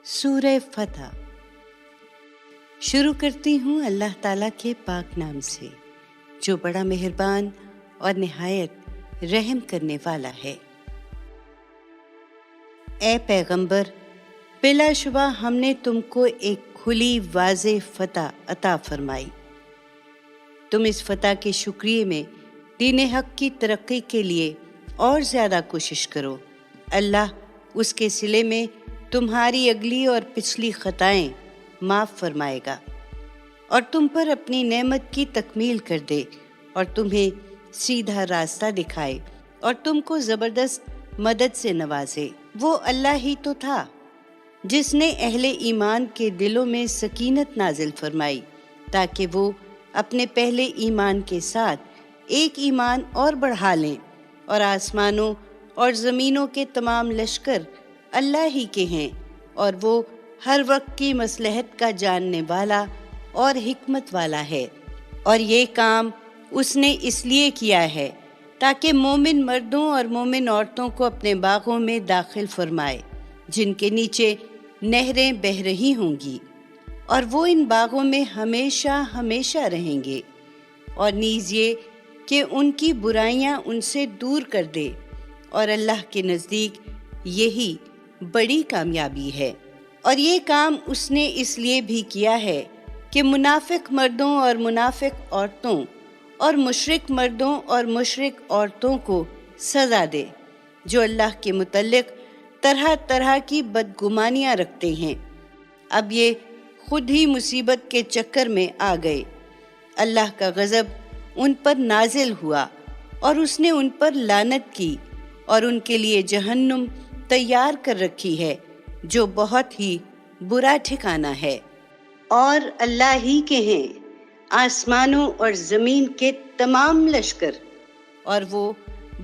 سورہ فتح شروع کرتی ہوں اللہ تعالیٰ کے پاک نام سے جو بڑا مہربان اور نہایت رحم کرنے والا ہے۔ اے پیغمبر، بلا شبہ ہم نے تم کو ایک کھلی واضح فتح عطا فرمائی۔ تم اس فتح کے شکریہ میں دین حق کی ترقی کے لیے اور زیادہ کوشش کرو۔ اللہ اس کے صلے میں تمہاری اگلی اور پچھلی خطائیں معاف فرمائے گا اور تم پر اپنی نعمت کی تکمیل کر دے اور تمہیں سیدھا راستہ دکھائے اور تم کو زبردست مدد سے نوازے۔ وہ اللہ ہی تو تھا جس نے اہل ایمان کے دلوں میں سکینت نازل فرمائی تاکہ وہ اپنے پہلے ایمان کے ساتھ ایک ایمان اور بڑھا لیں، اور آسمانوں اور زمینوں کے تمام لشکر اللہ ہی کے ہیں اور وہ ہر وقت کی مصلحت کا جاننے والا اور حکمت والا ہے۔ اور یہ کام اس نے اس لیے کیا ہے تاکہ مومن مردوں اور مومن عورتوں کو اپنے باغوں میں داخل فرمائے جن کے نیچے نہریں بہہ رہی ہوں گی، اور وہ ان باغوں میں ہمیشہ ہمیشہ رہیں گے، اور نیز یہ کہ ان کی برائیاں ان سے دور کر دے، اور اللہ کے نزدیک یہی بڑی کامیابی ہے۔ اور یہ کام اس نے اس لیے بھی کیا ہے کہ منافق مردوں اور منافق عورتوں اور مشرک مردوں اور مشرک عورتوں کو سزا دے جو اللہ کے متعلق طرح طرح کی بدگمانیاں رکھتے ہیں۔ اب یہ خود ہی مصیبت کے چکر میں آ گئے۔ اللہ کا غضب ان پر نازل ہوا اور اس نے ان پر لعنت کی، اور ان کے لیے جہنم تیار کر رکھی ہے جو بہت ہی برا ٹھکانہ ہے۔ اور اللہ ہی کے ہیں آسمانوں اور زمین کے تمام لشکر، اور وہ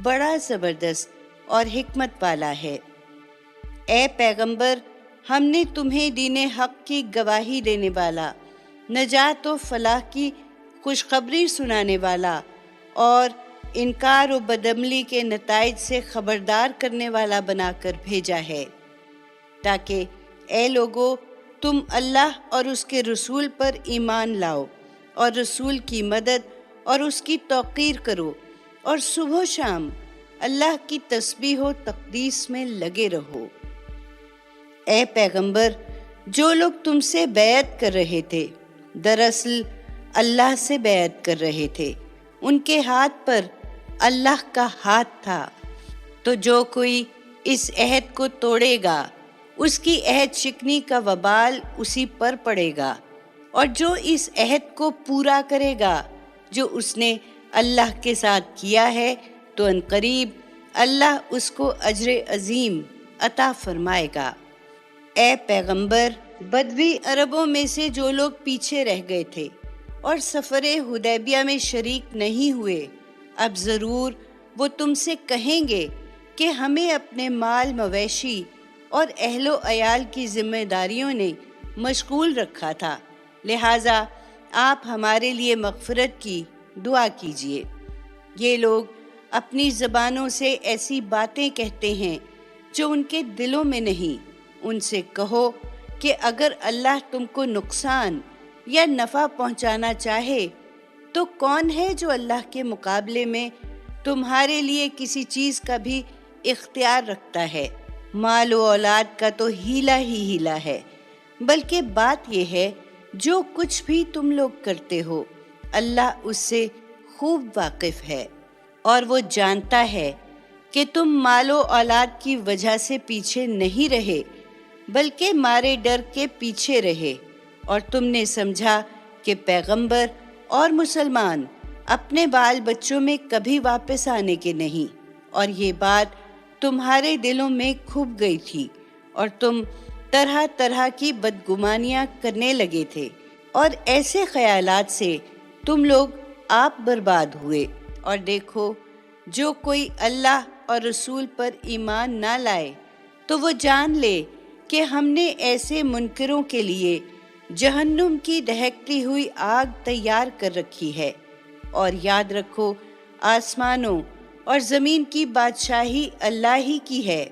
بڑا زبردست اور حکمت والا ہے۔ اے پیغمبر، ہم نے تمہیں دین حق کی گواہی دینے والا، نجات و فلاح کی خوشخبری سنانے والا اور انکار و بدعملی کے نتائج سے خبردار کرنے والا بنا کر بھیجا ہے، تاکہ اے لوگو تم اللہ اور اس کے رسول پر ایمان لاؤ اور رسول کی مدد اور اس کی توقیر کرو، اور صبح و شام اللہ کی تسبیح و تقدیس میں لگے رہو۔ اے پیغمبر، جو لوگ تم سے بیعت کر رہے تھے دراصل اللہ سے بیعت کر رہے تھے، ان کے ہاتھ پر اللہ کا ہاتھ تھا۔ تو جو کوئی اس عہد کو توڑے گا اس کی عہد شکنی کا وبال اسی پر پڑے گا، اور جو اس عہد کو پورا کرے گا جو اس نے اللہ کے ساتھ کیا ہے تو عنقریب اللہ اس کو اجر عظیم عطا فرمائے گا۔ اے پیغمبر، بدوی عربوں میں سے جو لوگ پیچھے رہ گئے تھے اور سفر حدیبیہ میں شریک نہیں ہوئے، اب ضرور وہ تم سے کہیں گے کہ ہمیں اپنے مال مویشی اور اہل و عیال کی ذمہ داریوں نے مشغول رکھا تھا، لہٰذا آپ ہمارے لیے مغفرت کی دعا کیجیے۔ یہ لوگ اپنی زبانوں سے ایسی باتیں کہتے ہیں جو ان کے دلوں میں نہیں۔ ان سے کہو کہ اگر اللہ تم کو نقصان یا نفع پہنچانا چاہے تو کون ہے جو اللہ کے مقابلے میں تمہارے لیے کسی چیز کا بھی اختیار رکھتا ہے؟ مال و اولاد کا تو ہیلا ہی ہیلا ہے، بلکہ بات یہ ہے جو کچھ بھی تم لوگ کرتے ہو اللہ اس سے خوب واقف ہے، اور وہ جانتا ہے کہ تم مال و اولاد کی وجہ سے پیچھے نہیں رہے بلکہ مارے ڈر کے پیچھے رہے، اور تم نے سمجھا کہ پیغمبر اور مسلمان اپنے بال بچوں میں کبھی واپس آنے کے نہیں، اور یہ بات تمہارے دلوں میں کھپ گئی تھی اور تم طرح طرح کی بدگمانیاں کرنے لگے تھے، اور ایسے خیالات سے تم لوگ آپ برباد ہوئے۔ اور دیکھو، جو کوئی اللہ اور رسول پر ایمان نہ لائے تو وہ جان لے کہ ہم نے ایسے منکروں کے لیے جہنم کی دہکتی ہوئی آگ تیار کر رکھی ہے۔ اور یاد رکھو، آسمانوں اور زمین کی بادشاہی اللہ ہی کی ہے،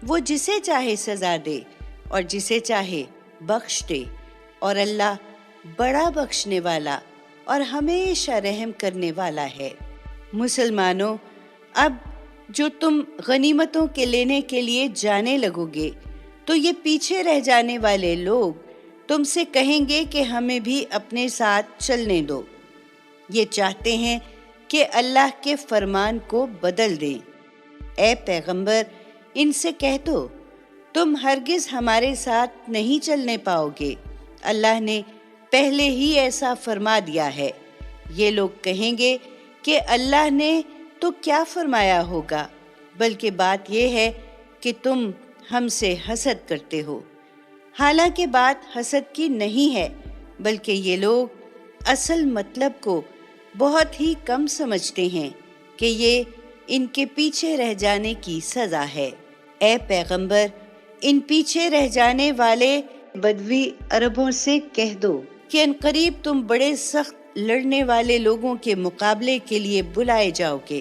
وہ جسے چاہے سزا دے اور جسے چاہے بخش دے، اور اللہ بڑا بخشنے والا اور ہمیشہ رحم کرنے والا ہے۔ مسلمانوں، اب جو تم غنیمتوں کے لینے کے لیے جانے لگو گے تو یہ پیچھے رہ جانے والے لوگ تم سے کہیں گے کہ ہمیں بھی اپنے ساتھ چلنے دو۔ یہ چاہتے ہیں کہ اللہ کے فرمان کو بدل دیں۔ اے پیغمبر، ان سے کہہ دو تم ہرگز ہمارے ساتھ نہیں چلنے پاؤ گے، اللہ نے پہلے ہی ایسا فرما دیا ہے۔ یہ لوگ کہیں گے کہ اللہ نے تو کیا فرمایا ہوگا، بلکہ بات یہ ہے کہ تم ہم سے حسد کرتے ہو۔ حالانکہ بات حسد کی نہیں ہے، بلکہ یہ لوگ اصل مطلب کو بہت ہی کم سمجھتے ہیں کہ یہ ان کے پیچھے رہ جانے کی سزا ہے۔ اے پیغمبر، ان پیچھے رہ جانے والے بدوی عربوں سے کہہ دو کہ عنقریب تم بڑے سخت لڑنے والے لوگوں کے مقابلے کے لیے بلائے جاؤ گے۔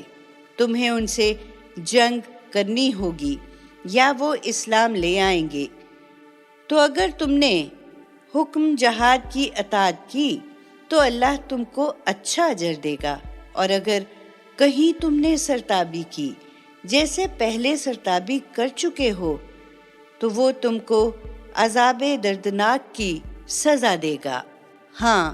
تمہیں ان سے جنگ کرنی ہوگی یا وہ اسلام لے آئیں گے۔ تو اگر تم نے حکم جہاد کی اطاعت کی تو اللہ تم کو اچھا اجر دے گا، اور اگر کہیں تم نے سرتابی کی جیسے پہلے سرتابی کر چکے ہو تو وہ تم کو عذاب دردناک کی سزا دے گا۔ ہاں،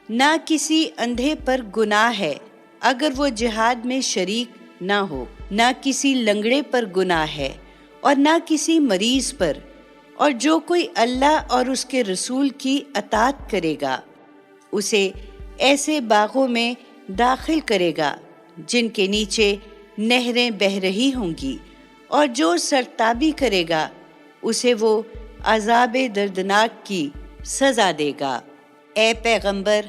نہ کسی اندھے پر گناہ ہے اگر وہ جہاد میں شریک نہ ہو، نہ کسی لنگڑے پر گناہ ہے اور نہ کسی مریض پر، اور جو کوئی اللہ اور اس کے رسول کی اطاعت کرے گا اسے ایسے باغوں میں داخل کرے گا جن کے نیچے نہریں بہہ رہی ہوں گی، اور جو سرتابی کرے گا اسے وہ عذاب دردناک کی سزا دے گا۔ اے پیغمبر،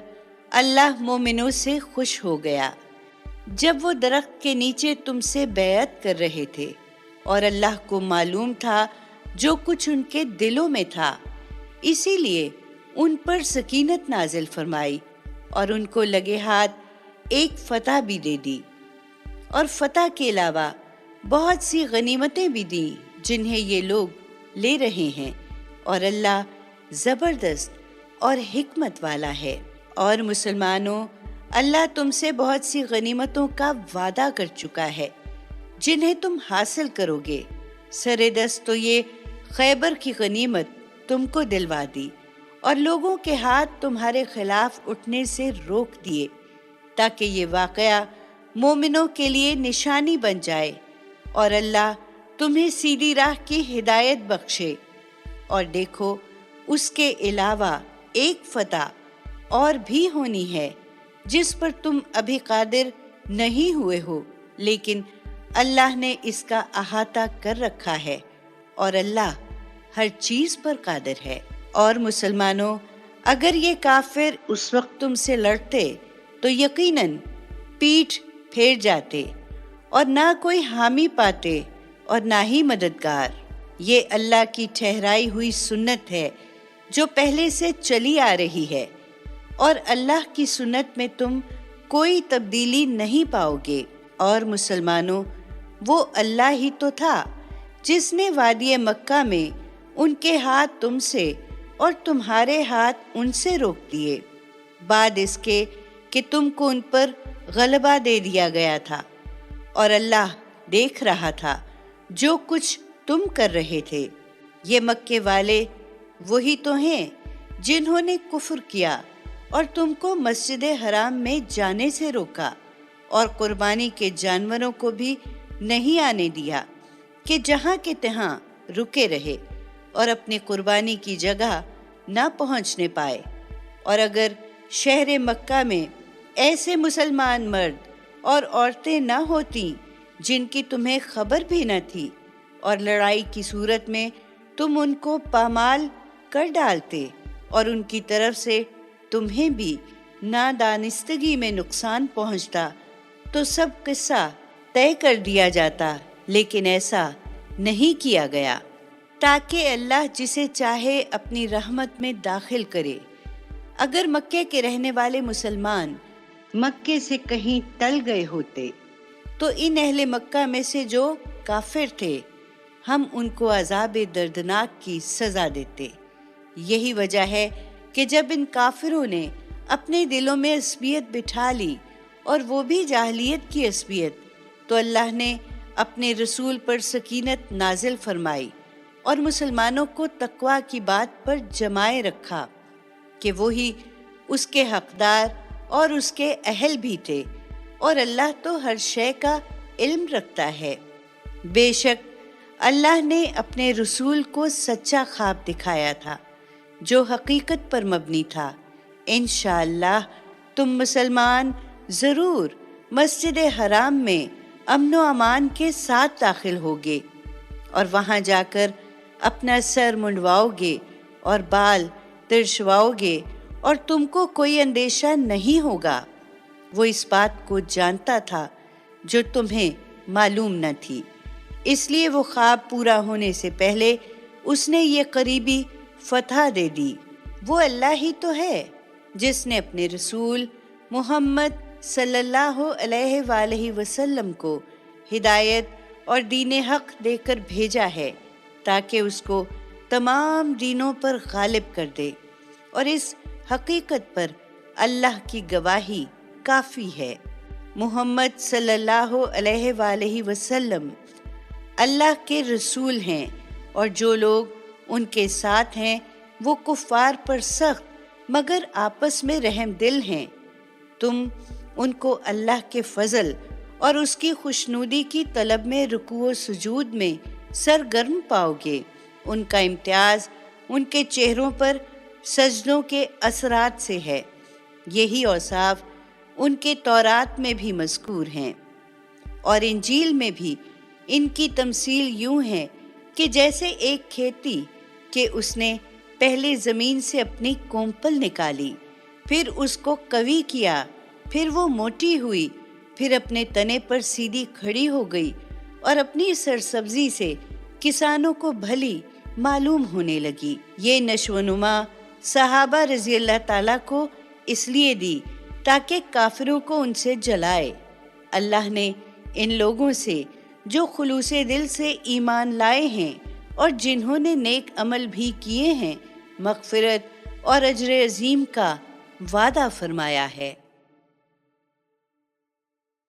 اللہ مومنوں سے خوش ہو گیا جب وہ درخت کے نیچے تم سے بیعت کر رہے تھے، اور اللہ کو معلوم تھا جو کچھ ان کے دلوں میں تھا، اسی لیے ان پر سکینت نازل فرمائی اور ان کو لگے ہاتھ ایک فتح بھی دے دی، اور فتح کے علاوہ بہت سی غنیمتیں بھی دیں جنہیں یہ لوگ لے رہے ہیں، اور اللہ زبردست اور حکمت والا ہے۔ اور مسلمانوں، اللہ تم سے بہت سی غنیمتوں کا وعدہ کر چکا ہے جنہیں تم حاصل کرو گے۔ سر دست تو یہ خیبر کی غنیمت تم کو دلوا دی، اور لوگوں کے ہاتھ تمہارے خلاف اٹھنے سے روک دیے، تاکہ یہ واقعہ مومنوں کے لیے نشانی بن جائے اور اللہ تمہیں سیدھی راہ کی ہدایت بخشے۔ اور دیکھو، اس کے علاوہ ایک فتح اور بھی ہونی ہے جس پر تم ابھی قادر نہیں ہوئے ہو، لیکن اللہ نے اس کا احاطہ کر رکھا ہے، اور اللہ ہر چیز پر قادر ہے۔ اور مسلمانوں، اگر یہ کافر اس وقت تم سے لڑتے تو یقیناً پیٹھ پھیر جاتے اور نہ کوئی حامی پاتے اور نہ ہی مددگار۔ یہ اللہ کی ٹھہرائی ہوئی سنت ہے جو پہلے سے چلی آ رہی ہے، اور اللہ کی سنت میں تم کوئی تبدیلی نہیں پاؤ گے۔ اور مسلمانوں، وہ اللہ ہی تو تھا جس نے وادی مکہ میں ان کے ہاتھ تم سے اور تمہارے ہاتھ ان سے روک دیے، بعد اس کے کہ تم کو ان پر غلبہ دے دیا گیا تھا، اور اللہ دیکھ رہا تھا جو کچھ تم کر رہے تھے۔ یہ مکے والے وہی تو ہیں جنہوں نے کفر کیا اور تم کو مسجد حرام میں جانے سے روکا، اور قربانی کے جانوروں کو بھی نہیں آنے دیا کہ جہاں کے تہاں رکے رہے اور اپنی قربانی کی جگہ نہ پہنچنے پائے۔ اور اگر شہر مکہ میں ایسے مسلمان مرد اور عورتیں نہ ہوتیں جن کی تمہیں خبر بھی نہ تھی، اور لڑائی کی صورت میں تم ان کو پامال کر ڈالتے اور ان کی طرف سے تمہیں بھی نادانستگی میں نقصان پہنچتا، تو سب قصہ طے کر دیا جاتا، لیکن ایسا نہیں کیا گیا تاکہ اللہ جسے چاہے اپنی رحمت میں داخل کرے۔ اگر مکے کے رہنے والے مسلمان مکے سے کہیں ٹل گئے ہوتے تو ان اہل مکہ میں سے جو کافر تھے ہم ان کو عذاب دردناک کی سزا دیتے۔ یہی وجہ ہے کہ جب ان کافروں نے اپنے دلوں میں عصبیت بٹھا لی اور وہ بھی جاہلیت کی عصبیت، تو اللہ نے اپنے رسول پر سکینت نازل فرمائی اور مسلمانوں کو تقویٰ کی بات پر جمائے رکھا کہ وہی اس کے حقدار اور اس کے اہل بھی تھے، اور اللہ تو ہر شے کا علم رکھتا ہے۔ بے شک اللہ نے اپنے رسول کو سچا خواب دکھایا تھا جو حقیقت پر مبنی تھا۔ انشاءاللہ تم مسلمان ضرور مسجد حرام میں امن و امان کے ساتھ داخل ہوگے اور وہاں جا کر اپنا سر منڈواؤ گے اور بال ترشواؤ گے اور تم کو کوئی اندیشہ نہیں ہوگا۔ وہ اس بات کو جانتا تھا جو تمہیں معلوم نہ تھی، اس لیے وہ خواب پورا ہونے سے پہلے اس نے یہ قریبی فتح دے دی۔ وہ اللہ ہی تو ہے جس نے اپنے رسول محمد صلی اللہ علیہ وآلہ وسلم کو ہدایت اور دین حق دے کر بھیجا ہے تاکہ اس کو تمام دینوں پر غالب کر دے، اور اس حقیقت پر اللہ کی گواہی کافی ہے۔ محمد صلی اللہ علیہ وآلہ وسلم اللہ کے رسول ہیں، اور جو لوگ ان کے ساتھ ہیں وہ کفار پر سخت مگر آپس میں رحم دل ہیں۔ تم ان کو اللہ کے فضل اور اس کی خوشنودی کی طلب میں رکوع و سجود میں سرگرم پاؤ گے۔ ان کا امتیاز ان کے چہروں پر سجدوں کے اثرات سے ہے۔ یہی اوصاف ان کے تورات میں بھی مذکور ہیں، اور انجیل میں بھی ان کی تمثیل یوں ہے کہ جیسے ایک کھیتی کہ اس نے پہلے زمین سے اپنی کونپل نکالی، پھر اس کو قوی کیا، پھر وہ موٹی ہوئی، پھر اپنے تنے پر سیدھی کھڑی ہو گئی اور اپنی سرسبزی سے کسانوں کو بھلی معلوم ہونے لگی۔ یہ نشو و نما صحابہ رضی اللہ تعالیٰ کو اس لیے دی تاکہ کافروں کو ان سے جلائے۔ اللہ نے ان لوگوں سے جو خلوص دل سے ایمان لائے ہیں اور جنہوں نے نیک عمل بھی کیے ہیں، مغفرت اور اجر عظیم کا وعدہ فرمایا ہے۔